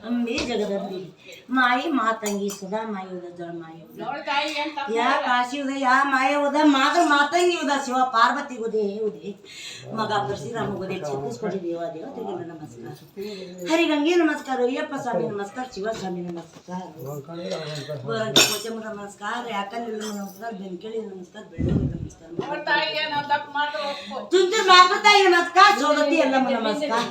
ಅಂಬೆ ಜಗದಂಬಿ ಮಾಯಿ ಮಾತಂಗಿ ಸುಧಾ ಮಾಯಿ ಉದ ಜಳ ಮಾಯಿ ಯಾ ಕಾಶಿ ಉದ ಯಾ ಮಾಯ ಉದ ಮಾತಂಗಿ ಉದ ಶಿವ ಪಾರ್ವತಿ ಉದೇ ಉದೇ ಮಗ ಪರಶುರಾಮ ಉದೇ ಛತ್ತೀಸ್ಗಢ ದೇವ ದೇವತೆಗೆಲ್ಲ ನಮಸ್ಕಾರ ಹರಿಗಂಗೆ ನಮಸ್ಕಾರ ಅಯ್ಯಪ್ಪ ಸ್ವಾಮಿ ನಮಸ್ಕಾರ ಶಿವಸ್ವಾಮಿ ನಮಸ್ಕಾರ ಗೋರಂಗಿ ಕೋಚಮ್ಮ ನಮಸ್ಕಾರ ಯಾಕಂದ್ರೆ ನಮಸ್ಕಾರ ಬೆಂಕೇಳಿ ನಮಸ್ಕಾರ ಬೆಳ್ಳೂರಿ ನಮಸ್ಕಾರ ತುಂತುರು ಮಾಪತಾಯಿ ನಮಸ್ಕಾರ ಸೋದತಿ ಎಲ್ಲಮ್ಮ ನಮಸ್ಕಾರ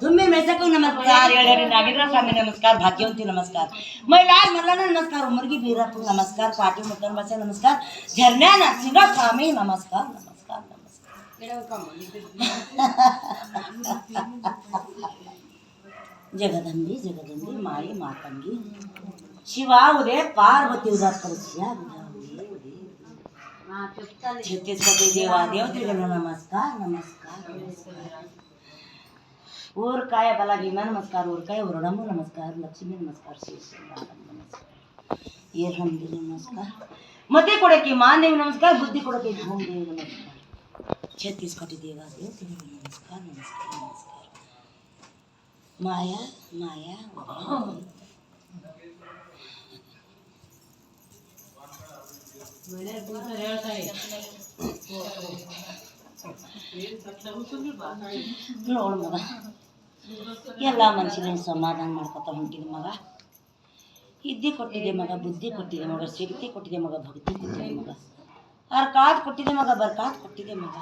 तुम्हें में से को नमस्कार नागेंद्र स्वामी नमस्कार भाग्यवती नमस्कार महिलाल मल्लाना नमस्कार उमरगी बीरापुर नमस्कार पाटी मुट्टन बसे नमस्कार झरना नरसिंह स्वामी नमस्कार नमस्कार नमस्कार जगदंबी जगदंबी माई मातंगी शिवा उदय पार्वती उदा परस्या छत्तीसगढ़ देवा देवतेगळ नमस्कार नमस्कार नमस्कार और काय बला भीमा नमस्कार और काय वरडमु नमस्कार लक्ष्मी नमस्कार शेष नमस्कार ये हम नमस्कार मते कोड़े की मां देवी नमस्कार बुद्धि कोड़े की भूम देवी नमस्कार छत्तीसगढ़ देवा देव नमस्कार नमस्कार नमस्कार माया माया ನೋಡು ಮಗ ಎಲ್ಲ ಮನುಷ್ಯನ ಸಮಾಧಾನ ಮಾಡ್ಕೊತ ಹೊಂಟಿದೆ ಮಗ ಇದ್ದಿ ಕೊಟ್ಟಿದೆ ಮಗ ಬುದ್ಧಿ ಕೊಟ್ಟಿದೆ ಮಗ ಶಕ್ತಿ ಕೊಟ್ಟಿದೆ ಮಗ ಭಕ್ತಿ ಕೊಟ್ಟಿದೆ ಮಗ ಅರ್ಕಾತ್ ಕೊಟ್ಟಿದೆ ಮಗ ಬರ್ಕಾತ್ ಕೊಟ್ಟಿದೆ ಮಗ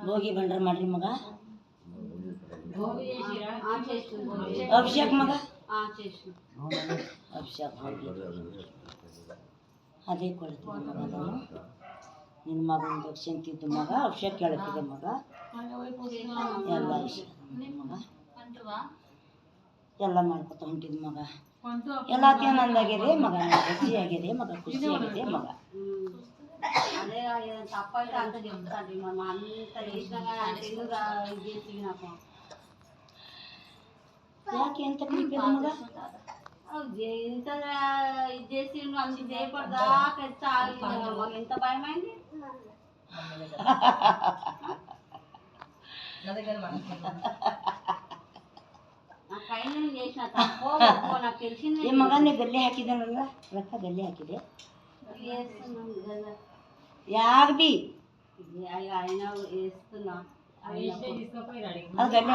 ಭೋಗಿ ಬಂಡ್ರ ಮಾಡ್ರಿ ಮಗ ಅಭಿಷೇಕ್ ಮಗ ಅಭಿಷೇಕ್ ಅದೇ ಕೊಡ್ತೀನಿ ಮಗ ನಾನು ನಿನ್ನ ಮಗನ ದಕ್ಷಿಣ ತಿದ್ದು ಮಗ ಅಭಿಷೇಕ್ ಕೇಳುತ್ತಿದೆ ಮಗ ಎಲ್ಲ ಮಗ ಎಲ್ಲ ಮಾಡ್ಕೊತ ಹೊಂಟಿದ್ ಮಗ ಎಲ್ಲ ಆನಂದಾಗಿದೆ ಮಗ ಖುಷಿಯಾಗಿದೆ ಮಗ ಖುಷಿಯಾಗಿದೆ ಮಗ ಯಾಕೆ ಅಂತ ಕಲಿಪಿದ ಮಗ ఇంత ఇది చేసి అంత చేయకూడదా ఎంత భయమైంది చేసిన తప్పు నాకు తెలిసింది ఈ మగాన్ని గల్లె ಹಾಕಿದನಲ್ಲ ರೊಕ್ಕ ಗಲ್ಲೆ ಹಾಕಿದೆ ಯಾಗ್ಬಿ ఆయన వేస్తున్నా ಅದು ಗಲ್ಲೆ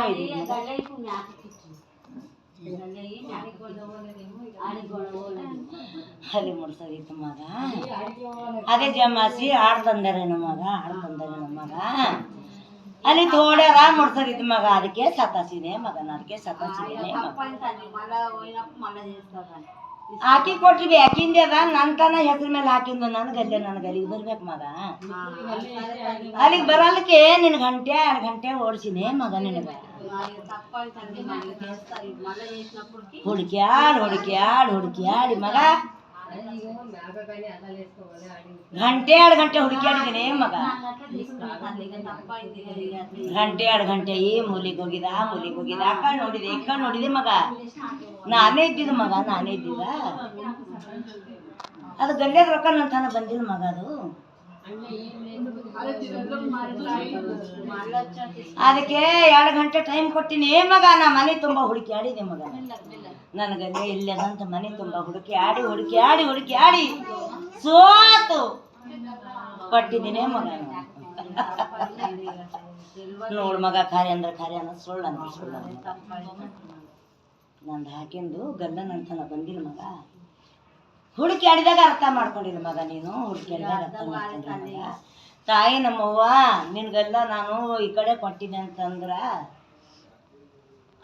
ಅಲ್ಲಿ ಮುಡ್ಸೋದಿತ್ತು ಮಗ ಅದೇ ಜಮಾಸಿ ಹಾಡು ತಂದಾರೇನು ಮಗ ಹಾಡು ತಂದಾರೇನು ಮಗ ಅಲ್ಲಿ ತೋಡ್ಯಾರ ಮುಡ್ಸೋದಿತ್ತು ಮಗ ಅದಕ್ಕೆ ಸತಾಸಿದೆ ಮಗನ ಅದಕ್ಕೆ ಸತಾಸಿದೆ ಹಾಕಿ ಕೊಟ್ರಿ ಯಾಕಿಂದೆ ಅದ ನನ್ನ ತನ ಹೆಸರು ಮೇಲೆ ಹಾಕಿಂದು ನನಗಲ್ಲೇ ನನಗೆ ಅಲ್ಲಿಗೆ ಬರ್ಬೇಕು ಮಗ ಅಲ್ಲಿಗೆ ಬರಲಿಕ್ಕೆ ನಿನ್ ಗಂಟೆ 2 ಗಂಟೆ ಓಡಿಸಿನೇ ಮಗ ನಿನಗೆ ಹುಡುಕ್ಯಾಡ್ ಹುಡುಕ್ಯಾಡ್ ಹುಡುಕ್ಯಾಡಿ ಮಗ ಗಂಟೆ 2 ಗಂಟೆ ಹುಡುಕ್ಯಾಡಿದ್ದೀನಿ ಮಗ ಗಂಟೆ 2 ಗಂಟೆ ಈ ಮೂಲಿಗೆ ಹೋಗಿದ ಆ ಮೂಲಿಗೆ ಹೋಗಿದ ಆ ಕಣ್ಣು ನೋಡಿದೆ ಈ ಕಣ್ಣು ನೋಡಿದೆ ಮಗ ನಾನೇ ಇದ್ದಿದ್ದು ಮಗ ನಾನೇ ಇದ್ದಿದ್ದ ಅದು ಗಲ್ಯಾಗ ರೊಕ್ಕ ನನ್ನ ತನ ಬಂದಿಲ್ಲ ಮಗ ಅದು. ಅದಕ್ಕೆ 2 ಗಂಟೆ ಟೈಮ್ ಕೊಟ್ಟಿನಿ ಮಗ. ನಾ ಮನೆ ತುಂಬ ಹುಡುಕಿ ಮಗ. ನನಗಲ್ಲೇ ಇಲ್ಲದಂತ ಮನೆ ತುಂಬ ಹುಡುಕಿ ಆಡಿ ಸೋತು ಕೊಟ್ಟಿದ್ದೀನಿ ಮಗ. ನೋಡು ಮಗ, ಖಾರಿ ಅಂದ್ರೆ ಖಾರಿ ಅನ್ನೋ ಸುಳ್ಳು ಅಂದ್ರೆ ಸುಳ್ಳು. ನಂದು ಹಾಕಿಂದು ಗಲ್ಲ ನಂತನ ಬಂದಿಲ್ಲ ಮಗ. ಹುಡುಕಿ ಆಡಿದಾಗ ಅರ್ಥ ಮಾಡ್ಕೊಂಡಿಲ್ಲ ಮಗ. ನೀನು ಹುಡುಕಿ ಆಡಿದಾಗ ಅರ್ಥ ಮಾಡ್ಕೊಂಡಿಲ್ಲ ಮಗ. ತಾಯಿ ನಮ್ಮವ್ವ ನಿನ್ಗೆಲ್ಲ ನಾನು ಈ ಕಡೆ ಕೊಟ್ಟಿದ್ದೆ ಅಂತಂದ್ರ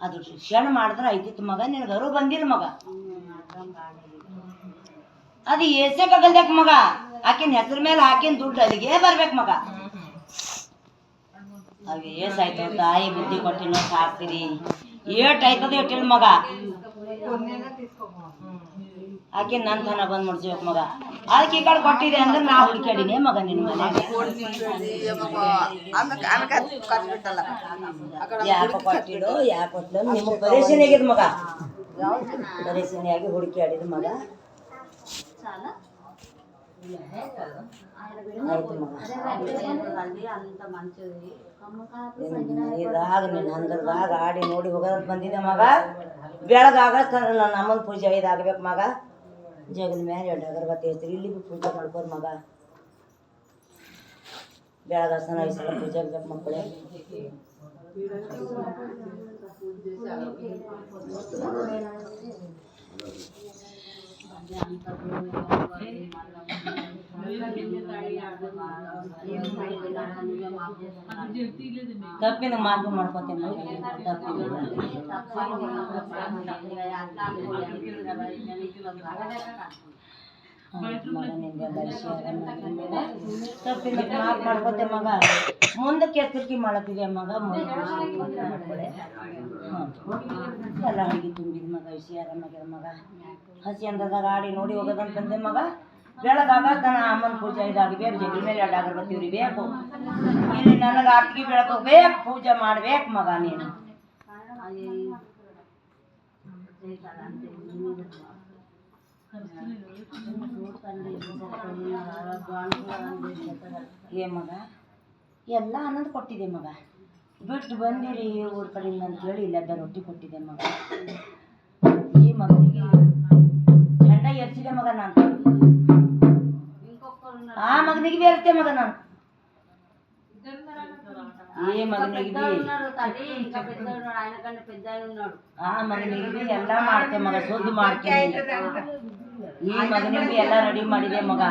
ಅದು ಶಿಕ್ಷಣ ಮಾಡಿದ್ರೆ ಐತಿತ್ತು ಮಗ. ನಿನ್ಗೆ ಅರು ಬಂದಿಲ್ಲ ಮಗ. ಅದು ಏಸಕ್ಕಾಗಲ್ದಕ್ ಮಗ. ಆಕಿನ ಹೆಸರು ಮೇಲೆ ಹಾಕಿನ ದುಡ್ಡು ಅಲ್ಲಿಗೆ ಬರ್ಬೇಕು ಮಗ. ಅದು ಏಸಾಯ್ತು ತಾಯಿ ಬುದ್ಧಿ ಕೊಟ್ಟಿನ ಸಾಕ್ತೀರಿ. ಏಟ್ ಆಯ್ತದ ಇಟ್ಟಿಲ್ಲ ಮಗ. ಆಕೆ ನನ್ನ ತನ ಬಂದ್ ಮುಡ್ಸ್ಬೇಕು ಮಗ. ಅದಕ್ಕೆ ಈ ಕಡೆ ಕೊಟ್ಟಿದೆ ಅಂದ್ರೆ ನಾ ಹುಡುಕಾಡಿನೇ ಮಗ ನಿನ್ನ ಮನೆ. ಯಾಕೆ ಕೊಟ್ಟಿಡು ಯಾಕೆ ಕೊಟ್ಟಿಲ್ಲ ನಿಮಗೆ ಪರೇಶಾನಿ ಆಗ್ಯದ ಮಗ. ಪರೇಶಾನಿಯಾಗಿ ಹುಡುಕಿ ಆಡಿದ ಮಗ. ಆಯ್ತು ಮಗ. ಇದಾಗ ನಿನ್ನ ಹಂದರದಾಗ ಆಡಿ ನೋಡಿ ಹೋಗೋದ್ ಬಂದಿದೆ ಮಗ. ಬೆಳಗಾಗ ನನ್ನ ಅಮ್ಮನ ಪೂಜೆ ಇದಾಗಬೇಕು ಮಗ. ಜಗದ ಮೇಲೆ 2 ಅಗರಬತ್ತಿ ಐತ್ರಿ. ಇಲ್ಲಿ ಭೀ ಪೂಜೆ ಮಾಡ್ಬೋದು ಮಗ. ಬೆಳಗಾಸನ 5 ಸಲ ಪೂಜೆ ಆಗ್ಬೇಕು ಮಕ್ಕಳೇ. ತಪ್ಪಿನ ಮಾತು ಮಾಡ್ಕೊತೀನಿ ತಪ್ಪಿನ ಮಾತು ಮಾಡ್ಕೊತೆ ಮಗ. ಮುಂದಕ್ಕೆ ಎಚ್ಚರಿಕೆ ಮಾಡತ್ತಿದೆ ಮಗ. ಎಲ್ಲ ಅಡಿಗೆ ತುಂಬಿದ ಮಗ. ವಿಷಯ ಆರಾಮಾಗ್ಯದ ಮಗ. ಹಸಿ ಅಂದಾಗ ಆಡಿ ನೋಡಿ ಹೋಗೋದಂತ ಬಂದೆ ಮಗ. ಬೆಳಗಾಗ ತನ್ನ ಅಮ್ಮನ ಪೂಜೆ ಇದಾಗಬೇಕು. ಜಗಲಿ ಮೇಲೆ 2 ಅಗರಬತ್ತಿ ಉರಿಬೇಕು. ಇಲ್ಲಿ ನನಗೆ ಅಟ್ಟಿಗೆ ಬೆಳಕೋಬೇಕು. ಪೂಜೆ ಮಾಡ್ಬೇಕು ಮಗ. ನೀನು ಏ ಮಗ ಎಲ್ಲ ಆನಂದ ಕೊಟ್ಟಿದೆ ಮಗ. ಬಿಟ್ಟು ಬಂದಿರಿ ಊರ ಕಡೆಯಿಂದ ಅಂತೇಳಿ ಇಲ್ಲೆಲ್ಲ ರೊಟ್ಟಿ ಕೊಟ್ಟಿದೆ ಮಗ. ಈ ಮಗನಿಗೆ ಹೆಂಡ ಎರ್ಸಿದೆ ಮಗ. ನಾನು ಆ ಮಗನಿಗೆ ಬೇರುತ್ತೆ ಮಗ. ನಾನು ಈ ಮಗನಿಗೆ ಆ ಮಗನಿಗೆ ಎಲ್ಲ ಮಾಡ್ತೆ ಮಗ. ಸುದ್ದಿ ಮಾಡ್ತೀನಿ. ಈ ಮಗನಿಗೆ ಎಲ್ಲ ರೆಡಿ ಮಾಡಿದೆ ಮಗ.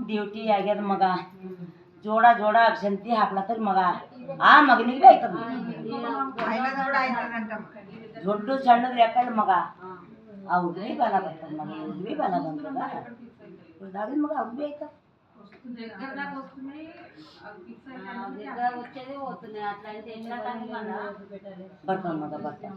ಡ್ಯೂಟಿ ಆಗ್ಯದ ಮಗ. ಜೋಡ ಅಕ್ಷಂತಿ ಹಾಕ್ಲತ್ತದ ಮಗ. ಆ ಮಗನಿಗೆ ಭೀ ಆಯ್ತದ. ದೊಡ್ಡ ಸಣ್ಣದ್ ಯಾಕಲ್ಲ ಮಗ. ಅವ್ರಿಗೆ ಭೀ ಬಲ ಬರ್ತದ ಮಗ. ಇವ್ರಿಗೆ ಭೀ ಬಲ ಬಂದ್ರದ ಇದಾಗಿನ ಮಗ. ಅವ್ರಿಗೆ ಭೀ ಆಯ್ತದ. ಬರ್ತಾನ ಮಗ ಬರ್ತಾನ.